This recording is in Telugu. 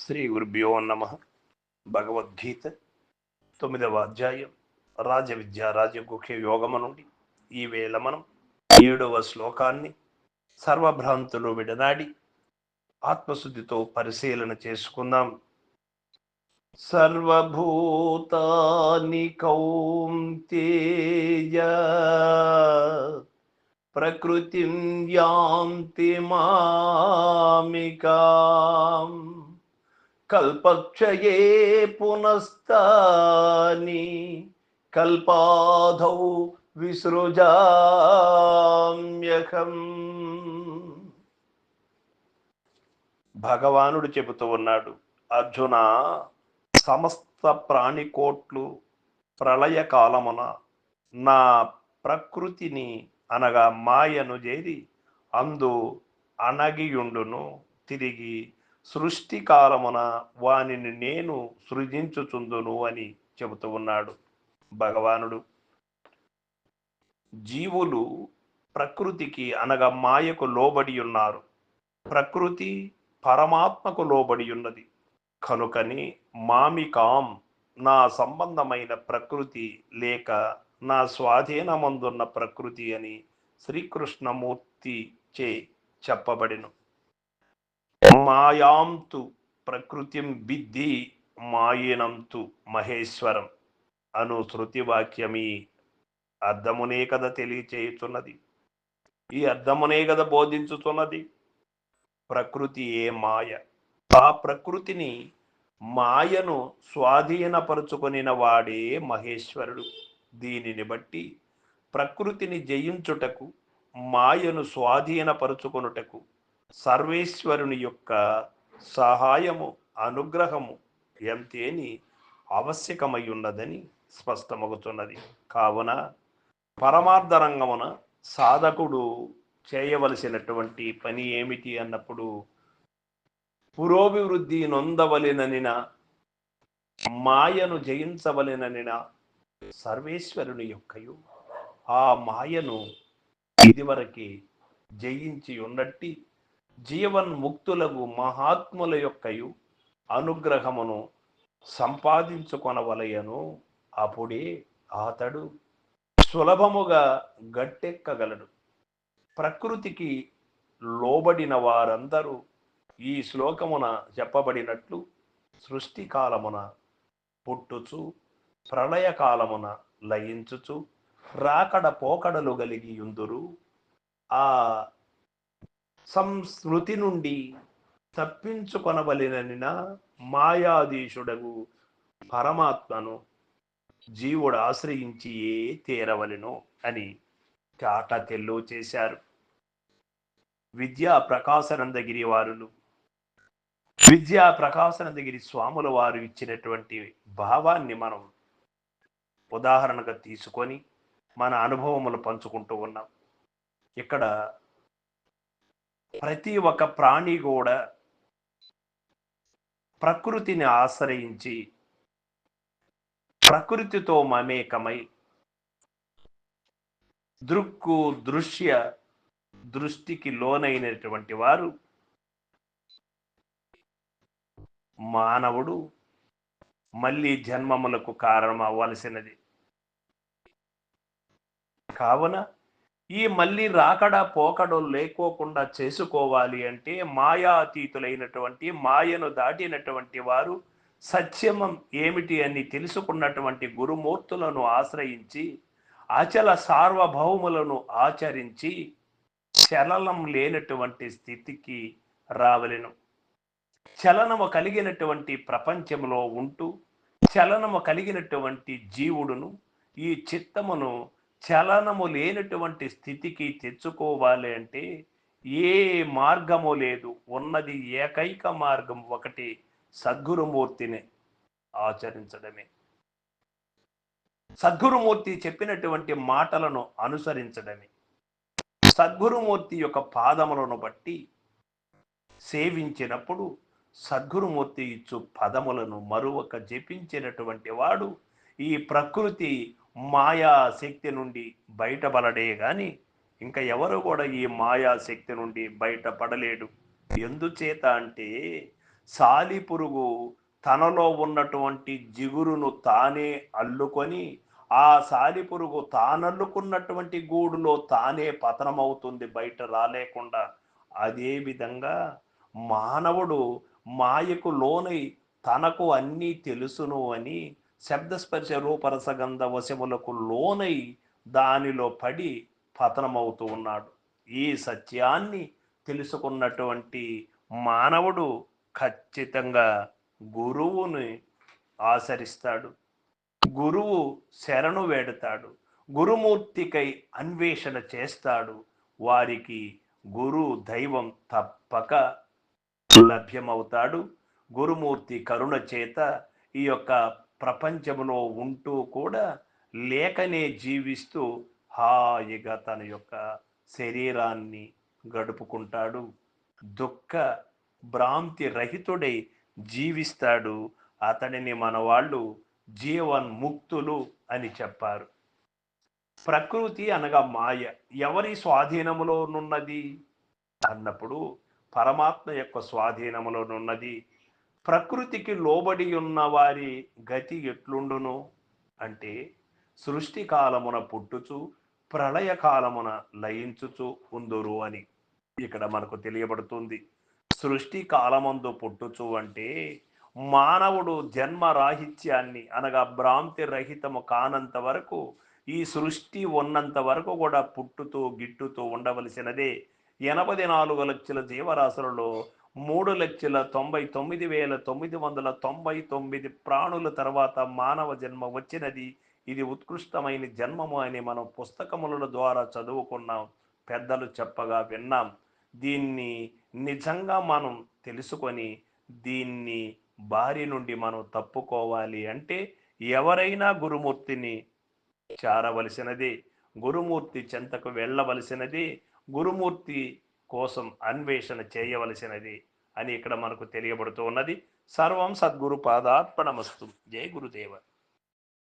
శ్రీ గురుభ్యో నమ. భగవద్గీత 9వ అధ్యాయం రాజవిద్య రాజగుఖ్య యోగము నుండి ఈవేళ మనం 7వ శ్లోకాన్ని సర్వభ్రాంతులు విడనాడి ఆత్మశుద్ధితో పరిశీలన చేసుకుందాం. సర్వభూతాని కౌంతేయ ప్రకృతిం యాంతి మామికాం కల్పక్షయే పునస్తాని కల్పాధౌ విసృజామ్యహం. భగవానుడు చెబుతూ ఉన్నాడు, అర్జున, సమస్త ప్రాణికోట్లు ప్రళయ కాలమున నా ప్రకృతిని అనగా మాయను చేరి అందు అణగియుండును. తిరిగి సృష్టి కాలమున వానిని నేను సృజించుచుందును అని చెబుతూ ఉన్నాడు భగవానుడు. జీవులు ప్రకృతికి అనగా మాయకు లోబడి ఉన్నారు. ప్రకృతి పరమాత్మకు లోబడి ఉన్నది. కనుకని మామికాం, నా సంబంధమైన ప్రకృతి లేక నా స్వాధీనమందున్న ప్రకృతి అని శ్రీకృష్ణమూర్తి చే చెప్పబడిను. మాయాంతు ప్రకృతిం విద్ధి మాయినంతు మహేశ్వరం అను శృతి వాక్యమి అర్థమునే కదా తెలియచేయుచున్నది. ఈ అర్థమునే కదా బోధించుతున్నది. ప్రకృతి ఏ మాయ, ఆ ప్రకృతిని మాయను స్వాధీనపరుచుకొనిన వాడే మహేశ్వరుడు. దీనిని బట్టి ప్రకృతిని జయించుటకు, మాయను స్వాధీనపరుచుకొనుటకు సర్వేశ్వరుని యొక్క సహాయము, అనుగ్రహము ఎంతేని ఆవశ్యకమై ఉన్నదని స్పష్టమవుతున్నది. కావున పరమార్థ రంగమున సాధకుడు చేయవలసినటువంటి పని ఏమిటి అన్నప్పుడు, పురోభివృద్ధి నొందవలెననిన, మాయను జయించవలెననిన సర్వేశ్వరుని యొక్కయు ఆ మాయను ఇదివరకే జయించి ఉన్నట్టి జీవన్ముక్తులకు మహాత్ముల యొక్కయు అనుగ్రహమును సంపాదించుకొనవలయను. అప్పుడే అతడు సులభముగా గట్టెక్కగలడు. ప్రకృతికి లోబడిన వారందరూ ఈ శ్లోకమున చెప్పబడినట్లు సృష్టి కాలమున పుట్టుచు, ప్రళయ కాలమున లయించుచు, రాకడ పోకడలు కలిగి యుందురు. ఆ సంస్మృతి నుండి తప్పించుకొనవలెననిన మాయాధీశుడగు పరమాత్మను జీవుడు ఆశ్రయించియే తీరవలెను అని చాట తెల్లు చేశారు విద్యా ప్రకాశానందగిరి వారులు. విద్యా ప్రకాశానందగిరి స్వాముల వారు ఇచ్చినటువంటి భావాన్ని మనం ఉదాహరణగా తీసుకొని మన అనుభవములు పంచుకుంటూ ఉన్నాం. ఇక్కడ ప్రతి ఒక్క ప్రాణి కూడా ప్రకృతిని ఆశ్రయించి ప్రకృతితో మమేకమై దృక్కు దృశ్య దృష్టికి లోనైనటువంటి వారు మానవుడు మళ్ళీ జన్మములకు కారణం అవ్వాల్సినది. కావున ఈ మళ్ళీ రాకడా పోకడు లేకోకుండా చేసుకోవాలి అంటే మాయాతీతులైనటువంటి, మాయను దాటినటువంటి వారు సత్యమం ఏమిటి అని తెలుసుకున్నటువంటి గురుమూర్తులను ఆశ్రయించి అచల సార్వభౌములను ఆచరించి చలనం లేనటువంటి స్థితికి రావలెను. చలనము కలిగినటువంటి ప్రపంచంలో ఉంటూ చలనము కలిగినటువంటి జీవుడును ఈ చిత్తమును చలనము లేనటువంటి స్థితికి తెచ్చుకోవాలి అంటే ఏ మార్గము లేదు. ఉన్నది ఏకైక మార్గం ఒకటి, సద్గురుమూర్తిని ఆచరించడమే. సద్గురుమూర్తి చెప్పినటువంటి మాటలను అనుసరించడమే. సద్గురుమూర్తి యొక్క పాదములను బట్టి సేవించినప్పుడు సద్గురుమూర్తి ఇచ్చు పదములను మరొక జపించినటువంటి వాడు ఈ ప్రకృతి మాయా శక్తి నుండి బయటపడడే గాని ఇంకా ఎవరు కూడా ఈ మాయా శక్తి నుండి బయటపడలేడు. ఎందుచేత అంటే సాలిపురుగు తనలో ఉన్నటువంటి జిగురును తానే అల్లుకొని ఆ సాలిపురుగు తానల్లుకున్నటువంటి గూడులో తానే పతనమవుతుంది బయట రాలేకుండా. అదే విధంగా మానవుడు మాయకు లోనై తనకు అన్నీ తెలుసును అని శబ్దస్పర్శ రూపరసగంధ వశములకు లోనై దానిలో పడి పతనమవుతూ ఉన్నాడు. ఈ సత్యాన్ని తెలుసుకున్నటువంటి మానవుడు ఖచ్చితంగా గురువుని ఆచరిస్తాడు. గురువు శరణు వేడతాడు. గురుమూర్తికై అన్వేషణ చేస్తాడు. వారికి గురు దైవం తప్పక లభ్యమవుతాడు. గురుమూర్తి కరుణ చేత ఈ యొక్క ప్రపంచంలో ఉంటూ కూడా లేకనే జీవిస్తూ హాయిగా తన యొక్క శరీరాన్ని గడుపుకుంటాడు. దుఃఖ భ్రాంతి రహితుడై జీవిస్తాడు. అతడిని మన వాళ్ళు జీవన్ముక్తులు అని చెప్పారు. ప్రకృతి అనగా మాయ ఎవరి స్వాధీనములోనున్నది అన్నప్పుడు పరమాత్మ యొక్క స్వాధీనములోనున్నది. ప్రకృతికి లోబడి ఉన్న వారి గతి ఎట్లుండును అంటే సృష్టి కాలమున పుట్టుచు ప్రళయ కాలమున లయించుచు ఉందురు అని ఇక్కడ మనకు తెలియబడుతుంది. సృష్టి కాలమందు పుట్టుచు అంటే మానవుడు జన్మ రాహిత్యాన్ని అనగా భ్రాంతి రహితము కానంత వరకు ఈ సృష్టి ఉన్నంత వరకు కూడా పుట్టుతూ గిట్టుతూ ఉండవలసినదే. 84 లక్షల జీవరాశులలో 3,99,999 ప్రాణుల తర్వాత మానవ జన్మ వచ్చినది. ఇది ఉత్కృష్టమైన జన్మము అని మనం పుస్తకముల ద్వారా చదువుకున్నాం, పెద్దలు చెప్పగా విన్నాం. దీన్ని నిజంగా మనం తెలుసుకొని దీన్ని బారి నుండి మనం తప్పుకోవాలి అంటే ఎవరైనా గురుమూర్తిని చేరవలసినది, గురుమూర్తి చెంతకు వెళ్ళవలసినది, గురుమూర్తి కోసం అన్వేషణ చేయవలసినది అని ఇక్కడ మనకు తెలియబడుతూ ఉన్నది. సర్వం సద్గురు పాదార్పణమస్తు. జై గురుదేవ.